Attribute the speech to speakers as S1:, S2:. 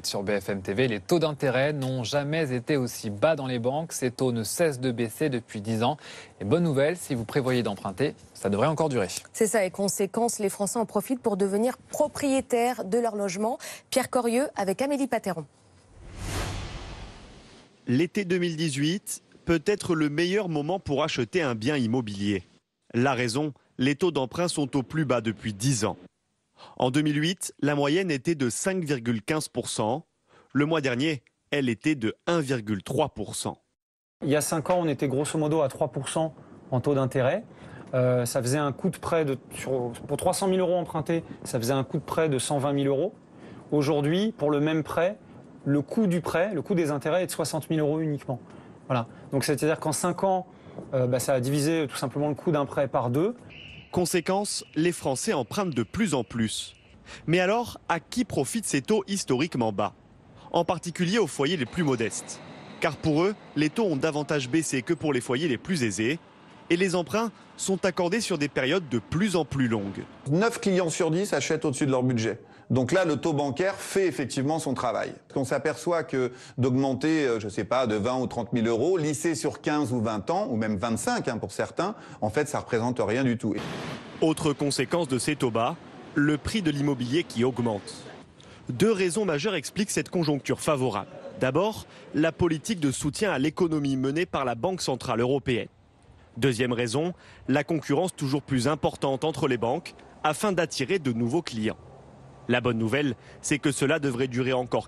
S1: Sur BFM TV, les taux d'intérêt n'ont jamais été aussi bas dans les banques. Ces taux ne cessent de baisser depuis 10 ans. Et bonne nouvelle, si vous prévoyez d'emprunter, ça devrait encore durer.
S2: C'est ça, et conséquence, les Français en profitent pour devenir propriétaires de leur logement. Pierre Corieux avec Amélie Patéron.
S3: L'été 2018 peut être le meilleur moment pour acheter un bien immobilier. La raison, les taux d'emprunt sont au plus bas depuis 10 ans. En 2008, la moyenne était de 5,15%. Le mois dernier, elle était de 1,3%.
S4: Il y a 5 ans, on était grosso modo à 3% en taux d'intérêt. Ça faisait un coût de prêt pour 300 000 euros empruntés, ça faisait un coût de prêt de 120 000 euros. Aujourd'hui, pour le même prêt, le coût du prêt, le coût des intérêts est de 60 000 euros uniquement. Voilà. Donc c'est-à-dire qu'en 5 ans, ça a divisé tout simplement le coût d'un prêt par 2.
S3: Conséquence, les Français empruntent de plus en plus. Mais alors, à qui profitent ces taux historiquement bas? En particulier aux foyers les plus modestes. Car pour eux, les taux ont davantage baissé que pour les foyers les plus aisés. Et les emprunts sont accordés sur des périodes de plus en plus longues.
S5: 9 clients sur 10 achètent au-dessus de leur budget. Donc là, le taux bancaire fait effectivement son travail. On s'aperçoit que d'augmenter, je ne sais pas, de 20 ou 30 000 euros, lisser sur 15 ou 20 ans, ou même 25 pour certains, en fait, ça ne représente rien du tout.
S3: Autre conséquence de ces taux bas, le prix de l'immobilier qui augmente. 2 raisons majeures expliquent cette conjoncture favorable. D'abord, la politique de soutien à l'économie menée par la Banque centrale européenne. Deuxième raison, la concurrence toujours plus importante entre les banques afin d'attirer de nouveaux clients. La bonne nouvelle, c'est que cela devrait durer encore quelques